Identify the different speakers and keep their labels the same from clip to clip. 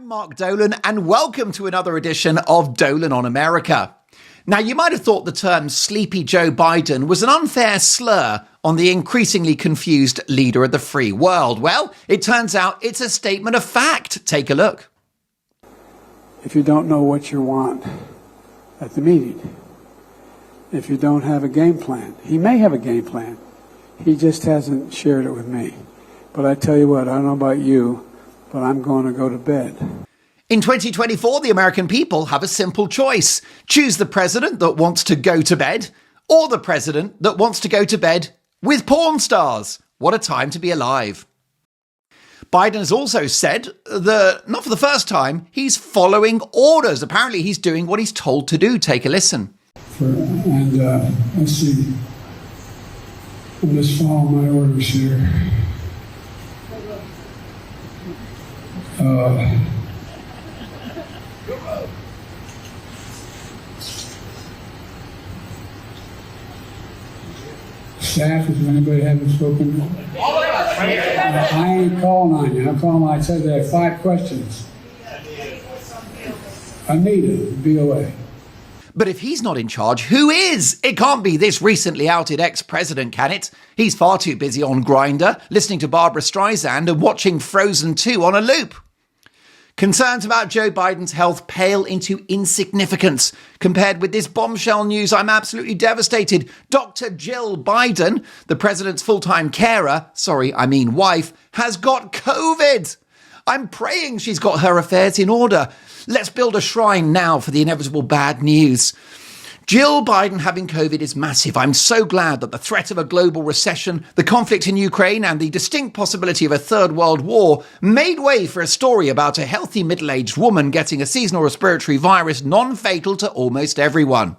Speaker 1: Mark Dolan, and welcome to another edition of Dolan on America. Now, you might have thought the term Sleepy Joe Biden was an unfair slur on the increasingly confused leader of the free world. Well, it turns out it's a statement of fact. Take a look.
Speaker 2: If you don't know what you want at the meeting, if you don't have a game plan, he may have a game plan. He just hasn't shared it with me. But I tell you what, I don't know about you, but I'm going to go to bed.
Speaker 1: In 2024, the American people have a simple choice. Choose the president that wants to go to bed, or the president that wants to go to bed with porn stars. What a time to be alive. Biden has also said that, not for the first time, he's following orders. Apparently, he's doing what he's told to do. Take a listen.
Speaker 2: Let's see. I'll just follow my orders here. Staff, if anybody haven't spoken, I ain't calling on you. I'm calling. I said there are 5 questions. Anita, BOA.
Speaker 1: But if he's not in charge, who is? It can't be this recently outed ex-president, can it? He's far too busy on Grindr, listening to Barbra Streisand and watching Frozen 2 on a loop. Concerns about Joe Biden's health pale into insignificance. Compared with this bombshell news, I'm absolutely devastated. Dr. Jill Biden, the president's full-time carer, wife, has got COVID. I'm praying she's got her affairs in order. Let's build a shrine now for the inevitable bad news. Jill Biden having COVID is massive. I'm so glad that the threat of a global recession, the conflict in Ukraine, and the distinct possibility of a third world war made way for a story about a healthy middle-aged woman getting a seasonal respiratory virus non-fatal to almost everyone.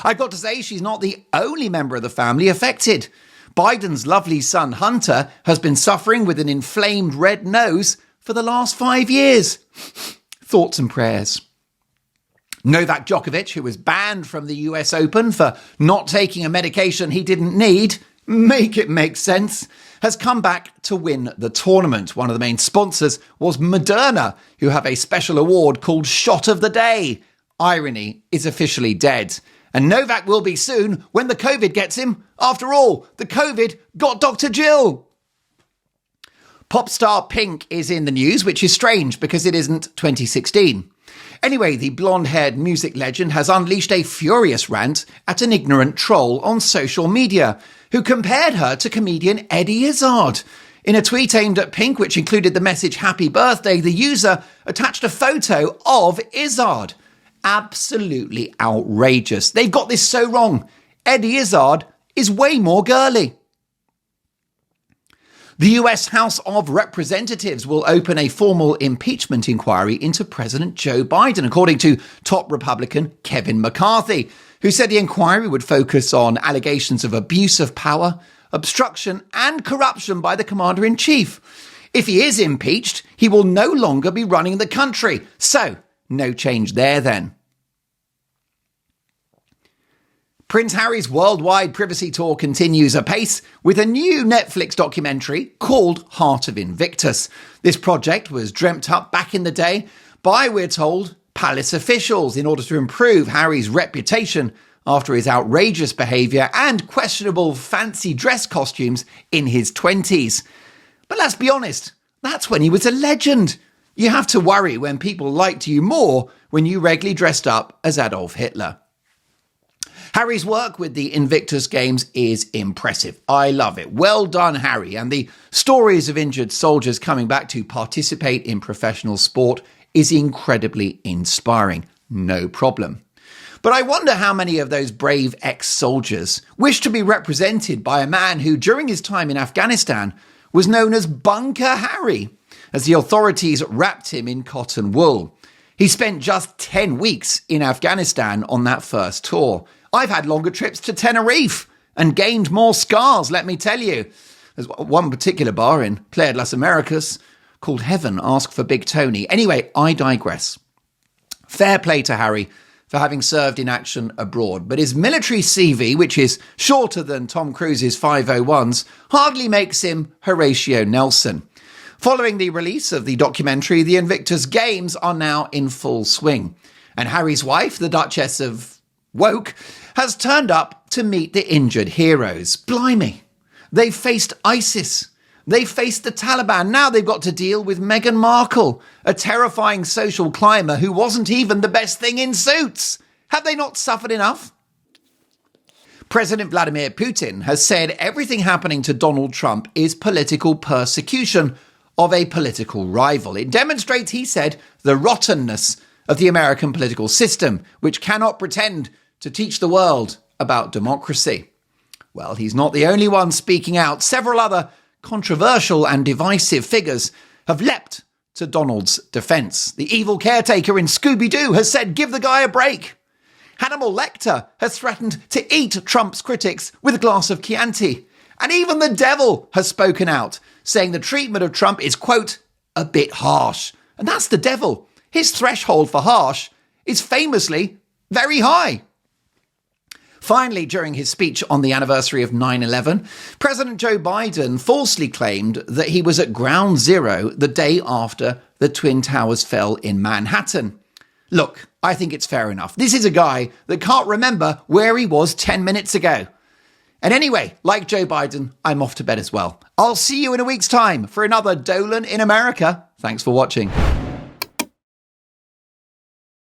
Speaker 1: I've got to say, she's not the only member of the family affected. Biden's lovely son, Hunter, has been suffering with an inflamed red nose for the last 5 years. Thoughts and prayers. Novak Djokovic, who was banned from the US Open for not taking a medication he didn't need, make it make sense, has come back to win the tournament. One of the main sponsors was Moderna, who have a special award called Shot of the Day. Irony is officially dead. And Novak will be soon when the COVID gets him. After all, the COVID got Dr. Jill. Pop star Pink is in the news, which is strange because it isn't 2016. Anyway, the blonde-haired music legend has unleashed a furious rant at an ignorant troll on social media who compared her to comedian Eddie Izzard. In a tweet aimed at Pink, which included the message "Happy Birthday," the user attached a photo of Izzard. Absolutely outrageous. They've got this so wrong. Eddie Izzard is way more girly. The US House of Representatives will open a formal impeachment inquiry into President Joe Biden, according to top Republican Kevin McCarthy, who said the inquiry would focus on allegations of abuse of power, obstruction, and corruption by the commander-in-chief. If he is impeached, he will no longer be running the country. So, no change there then. Prince Harry's worldwide privacy tour continues apace with a new Netflix documentary called Heart of Invictus. This project was dreamt up back in the day by, we're told, palace officials in order to improve Harry's reputation after his outrageous behaviour and questionable fancy dress costumes in his 20s. But let's be honest, that's when he was a legend. You have to worry when people liked you more when you regularly dressed up as Adolf Hitler. Harry's work with the Invictus Games is impressive. I love it. Well done, Harry. And the stories of injured soldiers coming back to participate in professional sport is incredibly inspiring. No problem. But I wonder how many of those brave ex-soldiers wish to be represented by a man who, during his time in Afghanistan, was known as Bunker Harry, as the authorities wrapped him in cotton wool. He spent just 10 weeks in Afghanistan on that first tour. I've had longer trips to Tenerife and gained more scars, let me tell you. There's one particular bar in Playa de las Americas called Heaven, ask for Big Tony. Anyway, I digress. Fair play to Harry for having served in action abroad, but his military CV, which is shorter than Tom Cruise's 501s, hardly makes him Horatio Nelson. Following the release of the documentary, the Invictus Games are now in full swing. And Harry's wife, the Duchess of Woke, has turned up to meet the injured heroes. Blimey. They've faced ISIS. They've faced the Taliban. Now they've got to deal with Meghan Markle, a terrifying social climber who wasn't even the best thing in suits. Have they not suffered enough? President Vladimir Putin has said everything happening to Donald Trump is political persecution of a political rival. It demonstrates, he said, the rottenness of the American political system, which cannot pretend to teach the world about democracy. Well, he's not the only one speaking out. Several other controversial and divisive figures have leapt to Donald's defence. The evil caretaker in Scooby-Doo has said, give the guy a break. Hannibal Lecter has threatened to eat Trump's critics with a glass of Chianti. And even the devil has spoken out, saying the treatment of Trump is, quote, a bit harsh. And that's the devil. His threshold for harsh is famously very high. Finally, during his speech on the anniversary of 9/11, President Joe Biden falsely claimed that he was at ground zero the day after the Twin Towers fell in Manhattan. Look, I think it's fair enough. This is a guy that can't remember where he was 10 minutes ago. And anyway, like Joe Biden, I'm off to bed as well. I'll see you in a week's time for another Dolan in America. Thanks for watching.